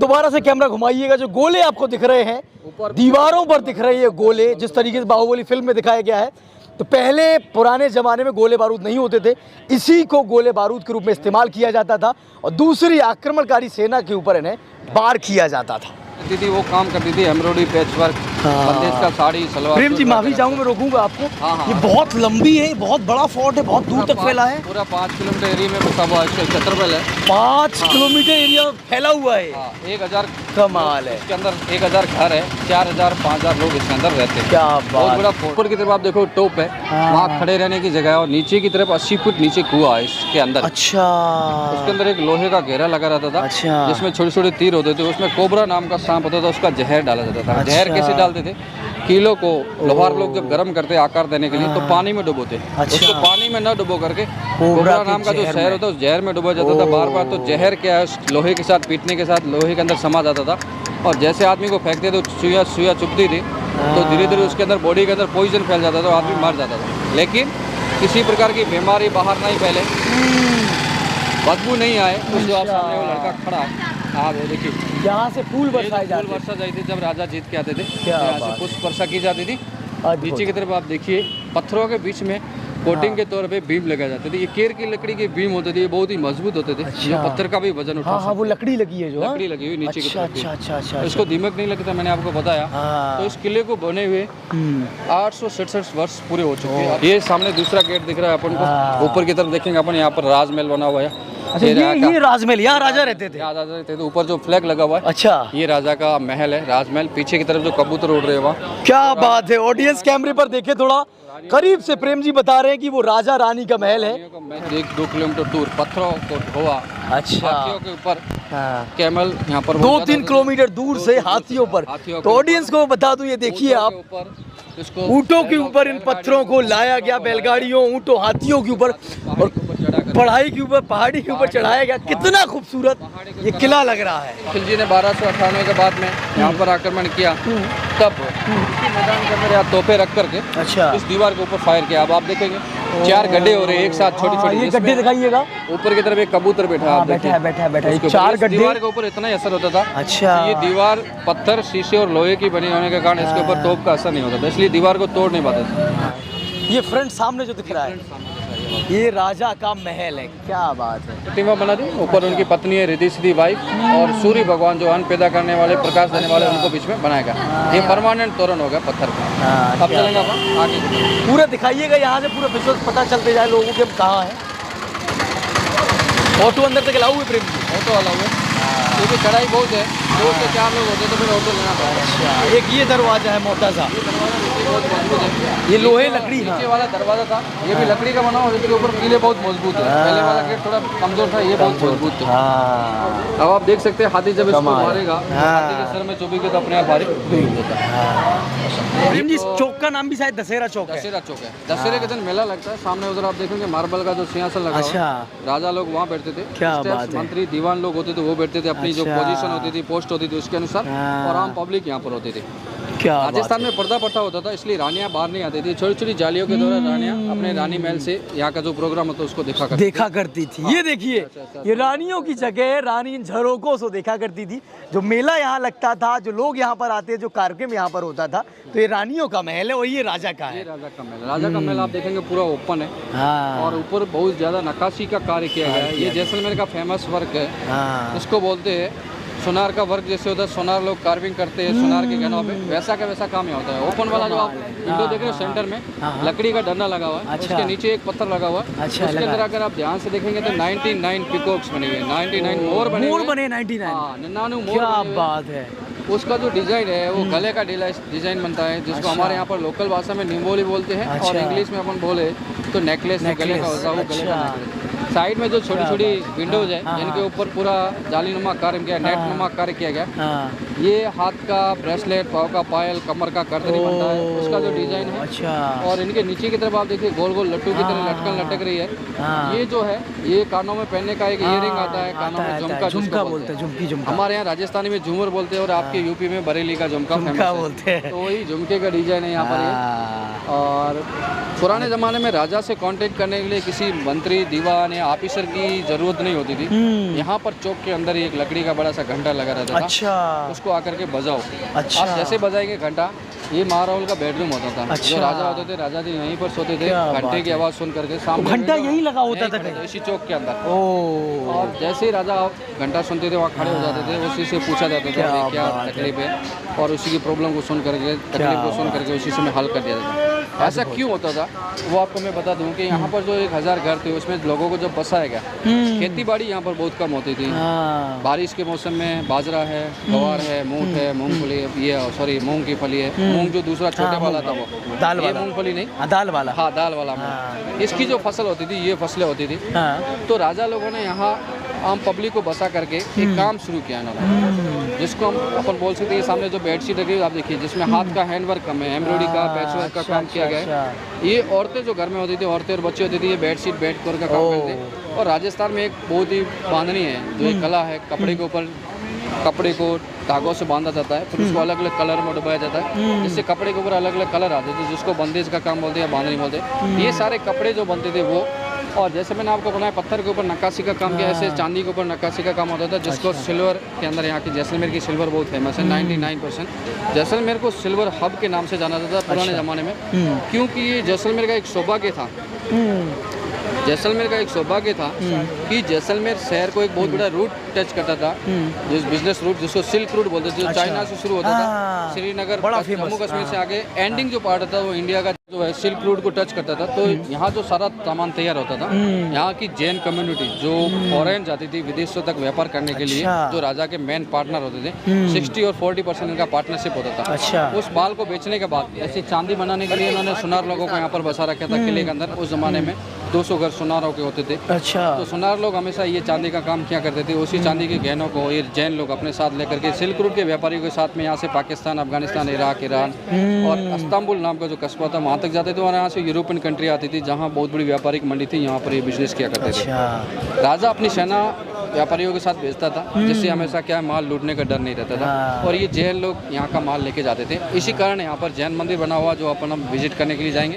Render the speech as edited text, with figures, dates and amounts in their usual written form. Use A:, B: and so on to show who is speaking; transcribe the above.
A: दोबारा से कैमरा घुमाइएगा, जो गोले आपको दिख रहे हैं दीवारों पर दिख रहे हैं गोले, जिस तरीके से बाहुबली फिल्म में दिखाया गया है, तो पहले पुराने ज़माने में गोले बारूद नहीं होते थे, इसी को गोले बारूद के रूप में इस्तेमाल किया जाता था और दूसरी आक्रमणकारी सेना के ऊपर इन्हें वार किया जाता था।
B: दीदी वो काम करती थी एम्ब्रॉयडरी, पैच वर्क, बंदेज का साड़ी सलवार।
A: प्रेम जी माफी चाहूंगा, मैं रोकूंगा आपको।
B: हाँ।
A: ये बहुत लंबी है, बहुत बड़ा फोर्ट है, बहुत दूर तक फैला है।
B: पूरा 5 किलोमीटर एरिया में बसा हुआ है, छत्रबल है।
A: 5 किलोमीटर एरिया फैला हुआ है।
B: 1000
A: कमाल है।
B: इसके अंदर 1000 घर है, 4000 5000 लोग इसके अंदर रहते हैं।
A: क्या
B: बहुत बड़ा ऊपर की तरफ आप देखो टॉप है, वहाँ खड़े रहने की जगह है, और नीचे की तरफ 80 फुट नीचे कुआं है इसके अंदर।
A: अच्छा।
B: उसके अंदर एक लोहे का घेरा लगा रहता था।
A: अच्छा।
B: जिसमें छोटे छोटे तीर होते थे, उसमें कोबरा नाम का सांप होता था, उसका जहर डाला जाता था।
A: अच्छा।
B: जहर कैसे डालते थे? कीलो को लोहार लोग जब गर्म करते आकार देने के लिए तो पानी में डुबोते।
A: अच्छा।
B: उसको पानी में न डुबो करके कोबरा नाम का जो जहर होता है उस जहर में डुबो जाता था बार बार। तो जहर क्या है, उस लोहे के साथ पीटने के साथ लोहे के अंदर समा जाता था, और जैसे आदमी को फेंकते तो सुइया चुभती थी, तो धीरे धीरे उसके अंदर बॉडी के अंदर पॉइजन फैल जाता था, आदमी मर जाता था। लेकिन किसी प्रकार की बीमारी बाहर नहीं फैले, बदबू नहीं आए। तो जो आप सामने वो लड़का खड़ा है, आप वो देखिए,
A: यहाँ से फूल बरसाए जाते
B: फूल वर्षा जाती थी जब राजा जीत के आते थे,
A: क्या
B: यहाँ
A: बात
B: से पुष्प वर्षा की जाती थी।
A: अद्भुत।
B: नीचे की तरफ आप देखिए, पत्थरों के बीच में कोटिंग के तौर पे बीम लगाए जाते थे। ये केर की लकड़ी के बीम होते थे, ये बहुत ही मजबूत होते थे।
A: अच्छा।
B: जो पत्थर का भी वजन उठा
A: हाँ, वो लकड़ी लगी है जो।
B: लकड़ी लगी हुई नीचे की तरफ।
A: अच्छा।
B: इसको दीमक नहीं लगता, मैंने आपको बताया। तो इस किले को बने हुए 867 वर्ष पूरे हो चुके हैं। ये सामने दूसरा गेट दिख रहा है अपन को, ऊपर की तरफ देखेंगे अपन, यहाँ पर राजमहल बना हुआ है।
A: अच्छा, ये राजमहल, यहाँ राजा रहते थे।
B: राजा रहते थे। ऊपर जो फ्लैग लगा हुआ है,
A: अच्छा,
B: ये राजा का महल है, राजमहल। पीछे की तरफ जो कबूतर उड़ रहे हैं वहाँ।
A: क्या बात है। ऑडियंस कैमरे पर देखे थोड़ा करीब से, प्रेम जी बता रहे हैं कि वो राजा रानी का महल है।
B: 1-2 किलोमीटर दूर पत्थरों को ढोआ।
A: अच्छा।
B: हाथियों के ऊपर कैमल यहाँ पर
A: 2-3 किलोमीटर दूर से हाथियों पर। तो ऑडियंस को बता दूं, ये देखिए आप, ऊंटों के ऊपर इन पत्थरों को लाया गया, बैलगाड़ियों, ऊंटों, हाथियों के ऊपर, और पढ़ाई के ऊपर, पहाड़ी के ऊपर चढ़ाया गया। कितना खूबसूरत ये किला लग रहा है।
B: खिलजी ने 1298 के बाद में यहाँ पर आक्रमण किया, तब मैदान के अंदर यहाँ तोपे रख करके
A: अच्छा
B: इस दीवार के ऊपर फायर किया। अब आप देखेंगे 4 गड्ढे हो रहे हैं एक साथ, छोटी छोटी।
A: ये गड्ढे दिखाइएगा।
B: ऊपर की तरफ एक कबूतर बैठा है,
A: बैठा है 4 गड्ढे।
B: दीवार के ऊपर इतना ही असर होता था।
A: अच्छा।
B: ये दीवार पत्थर, शीशे और लोहे की बनी होने के कारण इसके ऊपर तोप का असर नहीं होता था, इसलिए दीवार को तोड़ नहीं पाते थे।
A: ये फ्रंट सामने जो दिख रहा है, ये राजा का महल है। क्या बात है।
B: प्रतिमा बना दी, ऊपर उनकी पत्नी है रिद्धि सिद्धि वाइफ, और सूर्य भगवान जो अन्न पैदा करने वाले, प्रकाश देने वाले, उनको बीच में बनाएगा। ये परमानेंट तोरण होगा पत्थर का। अब चलेंगे अपन आगे,
A: पूरा दिखाइएगा यहाँ से, पूरा विजुअल पता चलते जाए लोगों के हम कहाँ हैं। ऑटो अंदर तक अलाउ है प्रेम जी?
B: ऑटो अलाउ है, क्योंकि चढ़ाई बहुत है, 2 से 4 लोग होते तो फिर ऑटो लेना पड़ेगा।
A: एक ये दरवाजा है मोटा सा,
B: बहुत मजबूत है।
A: ये लोहे लकड़ी।
B: नीचे वाला दरवाजा था, ये भी लकड़ी का बना और इसके ऊपर कीले बहुत मजबूत है। पहले वाला गेट थोड़ा कमजोर था, ये बहुत मजबूत था। अब आप देख सकते हैं, हाथी जब इसको मारेगा, हाथी के सर में चुभेगी तो अपने आप भारी नहीं होता है।
A: प्रेम जी, चौक का नाम भी शायद दशहरा चौक है।
B: दशहरा चौक है। दशहरे के दिन मेला लगता है। सामने उधर आप देखेंगे मार्बल का जो सिंहासन लगा हुआ है, राजा लोग वहाँ बैठते थे।
A: क्या बात है।
B: मंत्री दीवान लोग होते थे वो बैठते थे, अपनी जो पोजीशन होती थी, पोस्ट होती थी उसके अनुसार, और आम पब्लिक यहाँ पर होती थी।
A: क्या
B: राजस्थान में पर्दा प्रथा होता था, इसलिए रानियां बाहर नहीं आती थी। छोटी छोटी जालियों के द्वारा रानियां अपने रानी महल से यहाँ का जो प्रोग्राम होता है उसको देखा करती
A: थी। ये देखिए, ये रानियों की जगह, रानी झरोकों से देखा करती थी। जो मेला यहाँ लगता था, जो लोग यहाँ पर आते, जो कार्यक्रम यहाँ पर होता था, तो ये रानियों का महल है और ये राजा का है।
B: राजा का महल, राजा का महल आप देखेंगे पूरा ओपन है, और ऊपर बहुत ज्यादा नक्काशी का कार्य किया गया है। ये जैसलमेर का फेमस वर्क है, इसको बोलते हैं सोनार का वर्क। जैसे होता है सोनार लोग कार्विंग करते हैं सोनार के गहनों पे, वैसा का वैसा काम ही होता है। ओपन वाला जो आप विंडो देख रहे हो सेंटर में, लकड़ी का डंडा लगा हुआ है, उसके नीचे एक पत्थर लगा हुआ है। उसके अंदर अगर आप ध्यान से देखेंगे तो 99 पिकॉक्स बने हुए, 99 मोर बने, 99 मोर।
A: क्या बात है।
B: उसका जो डिजाइन है वो गले का डिजाइन बनता है, जिसको हमारे यहाँ पर लोकल भाषा में निम्बोली बोलते हैं, और इंग्लिश में अपन बोले तो नेकलेस गले का होता है, वो गले का नेकलेस। साइड में जो छोटी छोटी विंडोज है, जिनके ऊपर पूरा जालीनुमा कार्य किया, नेट नुमा कार्य किया गया, ये हाथ का ब्रेसलेट, पाँव का पायल, कमर का करदनी बनता है, उसका जो डिजाइन है। और इनके नीचे की तरफ आप देखिए गोल गोल लट्टू की तरह लटकन लटक रही है। ये जो है, ये कानों में पहनने का एक इयरिंग आता है, कानों में झुमका बोलते हैं, झुमकी। हमारे यहाँ राजस्थानी में झूमर बोलते हैं, और आपके यूपी में बरेली का झुमका फेमस बोलते हैं। तो वही झुमके का डिजाइन है यहाँ पर। और पुराने ज़माने में राजा से कांटेक्ट करने के लिए किसी मंत्री, दीवान या ऑफिसर की ज़रूरत नहीं होती थी। यहाँ पर चौक के अंदर एक लकड़ी का बड़ा सा घंटा लगा रहता था।
A: अच्छा,
B: उसको आकर के बजाओ।
A: अच्छा।
B: आप जैसे बजाएंगे घंटा, ये महाराहुल का बेडरूम होता था।
A: अच्छा।
B: जो राजा होते थे, राजा जी यहीं पर सोते थे।
A: क्या
B: घंटे
A: बात
B: की
A: है।
B: आवाज़ सुन करके सामने
A: घंटा
B: window-
A: यहीं लगा होता
B: यहीं
A: था
B: खड़े
A: कहीं?
B: थे, इसी चौक के अंदर।
A: ओ,
B: और जैसे ही राजा घंटा सुनते थे वहाँ खड़े हो जाते थे, उसी से पूछा जाता था
A: क्या
B: भाई क्या
A: बात है।
B: तकलीफ है, और उसी की प्रॉब्लम को सुन करके, तकलीफ को सुन करके उसी से में हल कर दिया जाता था। ऐसा क्यों होता था वो आपको मैं बता दूं कि यहाँ पर जो 1000 घर थे उसमें लोगों को जब बसाया गया, खेती बाड़ी यहाँ पर बहुत कम होती थी।
A: हाँ,
B: बारिश के मौसम में बाजरा है, गवार है, मूंग है, मूंगफली, ये सॉरी मूंग की फली है, मूंग जो दूसरा छोटे वाला था वो,
A: दाल
B: ये
A: वाला,
B: मूंगफली नहीं,
A: हाँ, दाल वाला,
B: हाँ दाल वाला
A: हाँ।
B: मूंग। इसकी जो फसल होती थी, ये फसलें होती थी।
A: हाँ,
B: तो राजा लोगों ने यहाँ आम पब्लिक को बसा करके एक काम शुरू किया इन्होंने, जिसको हम अपन बोल सकते हैं। सामने जो बेडशीट रखी है आप देखिए, जिसमें हाथ का हैंडवर्क कम है, एम्ब्रॉयडरी का, पैचवर्क का काम किया गया है। ये औरतें जो घर में होती थी, औरतें और बच्चे होती थी, ये बेडशीट बेड कवर का काम करते थे। और राजस्थान में एक बहुत ही बांधनी है, जो एक कला है, कपड़े के ऊपर कपड़े को धागों से बांधा जाता है, फिर उसको अलग अलग कलर में डुबाया जाता है, जिससे कपड़े के ऊपर अलग अलग कलर आते थे, जिसको बंदेज का काम बोलते हैं या बांधनी बोलते हैं। ये सारे कपड़े जो बनते थे वो, और जैसे मैंने आपको बताया पत्थर के ऊपर नक्काशी का काम किया, ऐसे चांदी के ऊपर नक्काशी का काम होता था, जिसको सिल्वर के अंदर, यहाँ की जैसलमेर की सिल्वर बहुत फेमस है, 99%। जैसलमेर को सिल्वर हब के नाम से जाना जाता था पुराने ज़माने में, क्योंकि ये जैसलमेर का एक सौभाग्य था। जैसलमेर का एक सौभाग्य था कि जैसलमेर शहर को एक बहुत बड़ा रूट टच करता था, जिस बिजनेस रूट जिसको सिल्क रूट बोलते थे, जो चाइना से शुरू होता था, श्रीनगर, जम्मू कश्मीर से आगे एंडिंग जो पार्ट था वो इंडिया का जो है सिल्क रूट को टच करता था। तो यहाँ जो सारा सामान तैयार होता था, यहाँ की जैन कम्युनिटी जो फॉरेन जाती थी विदेशों तक व्यापार करने के लिए, जो राजा के मेन पार्टनर होते थे, 60 और 40% इनका पार्टनरशिप होता था।
A: अच्छा।
B: उस माल को बेचने के बाद ऐसी चांदी बनाने के लिए इन्होंने सुनार लोगों को यहाँ पर बसा रखा था किले के अंदर। उस जमाने में 200 घर सुनारों के होते थे।
A: अच्छा,
B: तो सुनार लोग हमेशा ये चांदी का काम किया करते थे। उसी चांदी के गहनों को ये जैन लोग अपने साथ लेकर के सिल्क रूट के व्यापारियों के साथ में यहाँ से पाकिस्तान, अफगानिस्तान, इराक, ईरान और इस्तांबुल नाम का जो कस्बा था वहाँ तक जाते थे, और यहाँ से यूरोपियन कंट्री आती थी जहाँ बहुत बड़ी व्यापारिक मंडी थी, यहाँ पर ये बिजनेस किया करते थे।
A: अच्छा,
B: राजा अपनी सेना व्यापारियों के साथ भेजता था, जिससे हमेशा क्या है, माल लूटने का डर नहीं रहता था, और ये जैन लोग यहाँ का माल लेके जाते थे। इसी कारण यहाँ पर जैन मंदिर बना हुआ जो अपन हम विजिट करने के लिए जाएंगे।